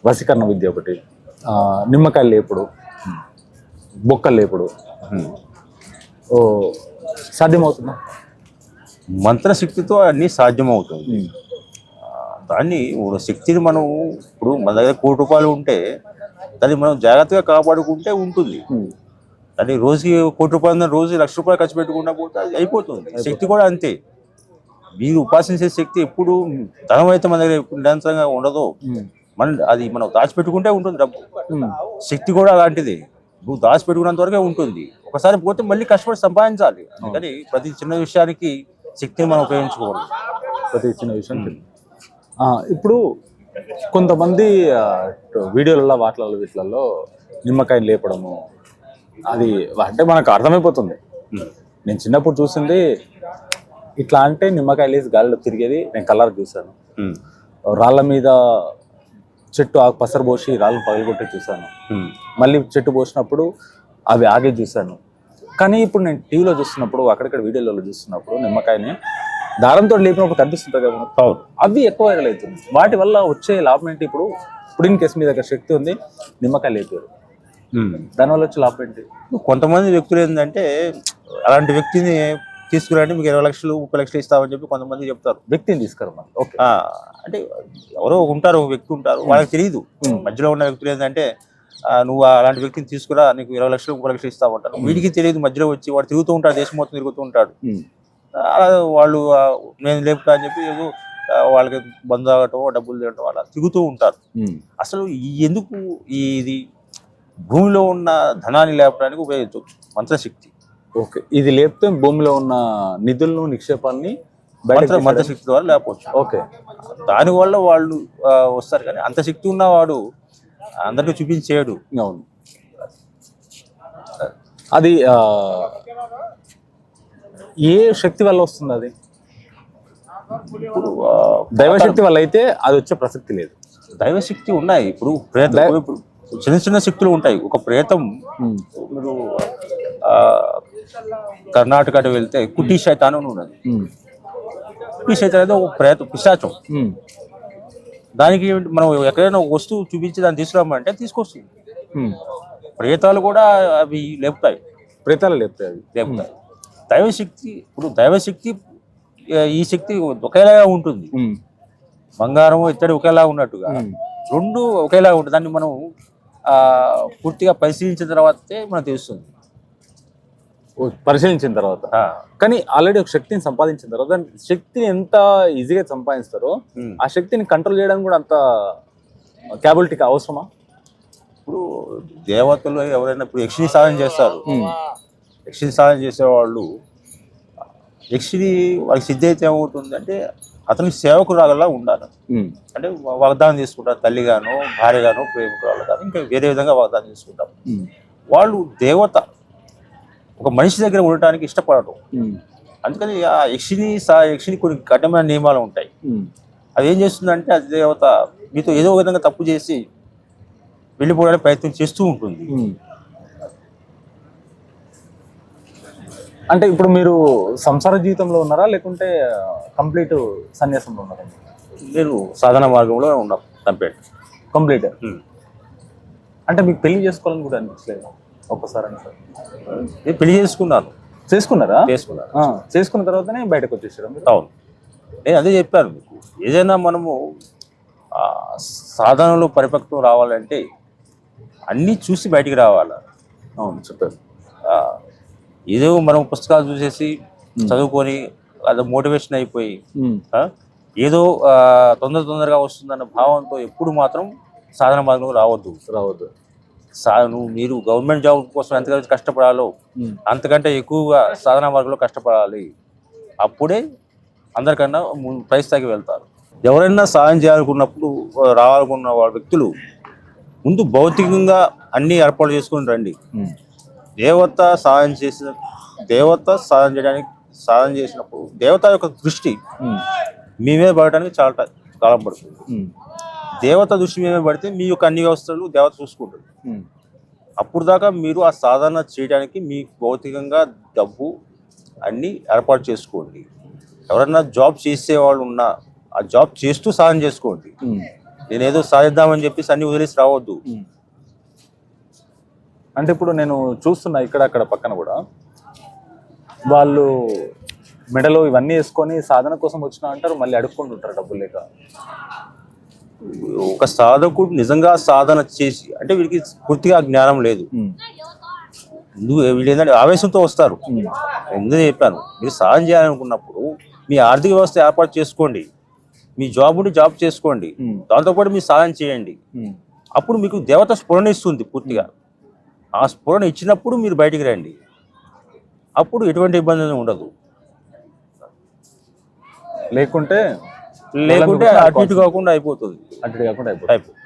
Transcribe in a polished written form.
వశీకరణ విద్య ఒకటి, నిమ్మకాయలు లేపుడు, బొక్కలు లేపుడు ఓ సాధ్యమవుతుందా? మంత్రశక్తితో అన్నీ సాధ్యమవుతుంది. దాన్ని శక్తిని మనం ఇప్పుడు మన దగ్గర ₹1,00,00,000 ఉంటే దాన్ని మనం జాగ్రత్తగా కాపాడుకుంటే ఉంటుంది. అది రోజుకి ₹1,00,00,000 రోజు ₹1,00,000 ఖర్చు పెట్టుకున్నా పోతే అది అయిపోతుంది. శక్తి కూడా అంతే. మీరు ఉపాసించే శక్తి ఎప్పుడు ధనం అయితే మన దగ్గర ఎప్పుడు నిరంతరంగా ఉండదు. మనం దాచిపెట్టుకుంటే ఉంటుంది డబ్బు. శక్తి కూడా అలాంటిది. నువ్వు దాచిపెట్టుకున్నంత వరకే ఉంటుంది. ఒకసారి పోతే మళ్ళీ కష్టపడి సంపాదించాలి. అందుకని ప్రతి చిన్న విషయానికి శక్తిని మనం ఉపయోగించుకోవాలి. ప్రతి చిన్న విషయం. ఇప్పుడు కొంతమంది వీడియోలలో వాటిలలో వీటిలలో నిమ్మకాయలు లేపడము అది అంటే మనకు అర్థమైపోతుంది. నేను చిన్నప్పుడు చూసింది ఇట్లా అంటే నిమ్మకాయలు వేసి గాలిలో తిరిగేది నేను కలర్ చూశాను. రాళ్ళ మీద చెట్టు పసరు పోసి రాళ్ళు పగలగొట్టి చూశాను. మళ్ళీ చెట్టు పోసినప్పుడు అవి ఆగే చూశాను. కానీ ఇప్పుడు నేను టీవీలో చూస్తున్నప్పుడు అక్కడక్కడ వీడియోలలో చూస్తున్నప్పుడు నిమ్మకాయని దారంతో లేపినప్పుడు కనిపిస్తుంటాయి కదా, అవి ఎక్కువ వైరల్ అవుతుంది. వాటి వల్ల వచ్చే లాభం ఏంటి? ఇప్పుడు ఇన్ కేసు మీ దగ్గర శక్తి ఉంది, నిమ్మకాయ లేపారు, దానివల్ల వచ్చే లాభం ఏంటి? కొంతమంది వ్యక్తులు ఏంటంటే అలాంటి వ్యక్తిని తీసుకురండి మీకు 20 లక్షలు 30 లక్షలు ఇస్తామని చెప్పి కొంతమంది చెప్తారు. వ్యక్తిని తీసుకురమ్మని. ఓకే. అంటే ఎవరో ఉంటారు, ఒక వ్యక్తి ఉంటారు, వాళ్ళకి తెలియదు. మధ్యలో ఉన్న వ్యక్తులు ఏంటంటే నువ్వు అలాంటి వ్యక్తిని తీసుకురా నీకు 20 లక్షలు 30 లక్షలు ఇస్తామంటారు. వీడికి తెలియదు, మధ్యలో వచ్చి వాడు తిరుగుతూ ఉంటాడు, దేశం మొత్తం తిరుగుతూ ఉంటాడు. అలా వాళ్ళు నేను లేపుతా అని చెప్పి ఏదో వాళ్ళకి బంధు తాగటం డబ్బులు తినటం అలా తిరుగుతూ ఉంటారు. అసలు ఎందుకు ఇది భూమిలో ఉన్న ధనాన్ని లేపడానికి ఉపయోగించవచ్చు మంత్రశక్తి. ఓకే. ఇది లేపితే భూమిలో ఉన్న నిధులను నిక్షేపాన్ని మంత్రశక్తి ద్వారా లేపవచ్చు. ఓకే. దానివల్ల వాళ్ళు వస్తారు. కానీ అంత శక్తి ఉన్నవాడు అందరికీ చూపించేయడు. అవును. అది ఏ శక్తి వల్ల వస్తుంది? అది దైవశక్తి వల్ల అయితే అది వచ్చే ప్రసక్తి లేదు. దైవశక్తి ఉన్నాయి. ఇప్పుడు చిన్న చిన్న శక్తులు ఉంటాయి. ఒక ప్రేతం మీరు కర్ణాటక వెళ్తే కుట్టి శైతాన్ అని ఉన్నది. కుట్టి శైతాన్ అయితే ఒక ప్రేతం, పిశాచం. దానికి మనం ఎక్కడైనా ఒక వస్తువు చూపించి దాన్ని తీసుకురామంటే తీసుకొస్తుంది. ప్రేతాలు కూడా అవి లేపుతాయి. ప్రేతాలు లేపుతాయి, అవి లేపుతాయి. దైవశక్తి, ఇప్పుడు దైవశక్తి ఈ శక్తి ఒకేలాగా ఉంటుంది. బంగారం ఇత్తడి ఒకేలా ఉన్నట్టుగా రెండు ఒకేలా ఉంటుంది. దాన్ని మనం పూర్తిగా పరిశీలించిన తర్వాతే మనకు తెలుస్తుంది. పరిశీలించిన తర్వాత. కానీ ఆల్రెడీ ఒక శక్తిని సంపాదించిన తర్వాత దాని శక్తిని ఎంత ఈజీగా సంపాదిస్తారో ఆ శక్తిని కంట్రోల్ చేయడానికి కూడా అంత క్యాబిలిటీ అవసరమా? ఇప్పుడు దేవతలు ఎవరైనా ఇప్పుడు యక్షిని సాధన చేస్తారు. యక్షిని సాధన చేసేవాళ్ళు యక్షిని వాళ్ళకి సిద్ధి అయితే ఏమవుతుందంటే అతని సేవకురాలుగా ఉండాలి. అంటే వాగ్దానం తీసుకుంటారు, తల్లిగాను భార్యగాను ప్రేమికురాలు గాను ఇంకా వేరే విధంగా వాగ్దానం తీసుకుంటారు. వాళ్ళు దేవత ఒక మనిషి దగ్గర ఉండటానికి ఇష్టపడరు. అందుకని ఆ యక్షిని కొన్ని కఠినమైన నియమాలు ఉంటాయి. అది ఏం చేస్తుందంటే అది దేవత మీతో ఏదో విధంగా తప్పు చేసి వెళ్ళిపోవడానికి ప్రయత్నం చేస్తూ ఉంటుంది. అంటే ఇప్పుడు మీరు సంసార జీవితంలో ఉన్నారా లేకుంటే కంప్లీట్ సన్యాసంలో ఉన్నారా? నేను సాధన మార్గంలో ఉన్నాం. కంప్లీట్. అంటే మీకు పెళ్లి చేసుకోవాలని కూడా అనిపించలేదు ఒక్కసారి? నేను పెళ్లి చేసుకున్నాను. చేసుకున్నారా? చేసుకున్న తర్వాతనే బయటకు వచ్చేసారు? అవును. నేను అదే చెప్పాను మీకు. ఏదైనా మనము సాధనలో పరిపక్వం రావాలంటే అన్నీ చూసి బయటికి రావాలి. అవును, చెప్పారు. ఏదో మనం పుస్తకాలు చూసేసి చదువుకొని అది మోటివేషన్ అయిపోయి ఏదో తొందరగా వస్తుందన్న భావంతో ఎప్పుడు మాత్రం సాధన మార్గంలో రావద్దు. మీరు గవర్నమెంట్ జాబ్ కోసం ఎంతకంటే కష్టపడాలో అంతకంటే ఎక్కువగా సాధన మార్గంలో కష్టపడాలి. అప్పుడే అందరికన్నా పై స్థాయికి వెళ్తారు. ఎవరైనా సాధన చేయాలనుకున్నప్పుడు రావాలనుకున్న వ్యక్తులు ముందు భౌతికంగా అన్ని ఏర్పాటు చేసుకుని రండి. దేవత సాధన చేసినప్పుడు దేవత యొక్క దృష్టి మీ మీద పడటానికి చాలా కాలం పడుతుంది. దేవత దృష్టి మీద పడితే మీ యొక్క అన్ని వ్యవస్థలు దేవత చూసుకుంటుంది. అప్పుడు దాకా మీరు ఆ సాధన చేయడానికి మీ భౌతికంగా డబ్బు అన్నీ ఏర్పాటు చేసుకోండి. ఎవరైనా జాబ్ చేసేవాళ్ళు ఉన్నా ఆ జాబ్ చేస్తూ సాధన చేసుకోండి. నేనేదో సాధిద్దామని చెప్పేసి అన్ని వదిలేసి రావద్దు. అంటే ఇప్పుడు నేను చూస్తున్నా ఇక్కడ అక్కడ పక్కన కూడా వాళ్ళు మెడలో ఇవన్నీ వేసుకొని సాధన కోసం వచ్చినా అంటారు, మళ్ళీ అడుక్కుంటుంటారు డబ్బులు లేక. ఒక సాధకుడు నిజంగా సాధన చేసి అంటే వీడికి పూర్తిగా జ్ఞానం లేదు. వీళ్ళు ఏంటంటే ఆవేశంతో వస్తారు. ఎందుకు చెప్పాను, మీరు సాధన చేయాలనుకున్నప్పుడు మీ ఆర్థిక వ్యవస్థ ఏర్పాటు చేసుకోండి, మీ జాబ్ ఉంటే జాబ్ చేసుకోండి, దాంతోపాటు మీరు సాధన చేయండి. అప్పుడు మీకు దేవత స్ఫురణ ఇస్తుంది పూర్తిగా. ఆ స్ఫురణ ఇచ్చినప్పుడు మీరు బయటికి రండి, అప్పుడు ఎటువంటి ఇబ్బంది ఉండదు. లేకుంటే అటు ఇటు కాకుండా అయిపోతుంది. అటు కాకుండా అయిపోతుంది.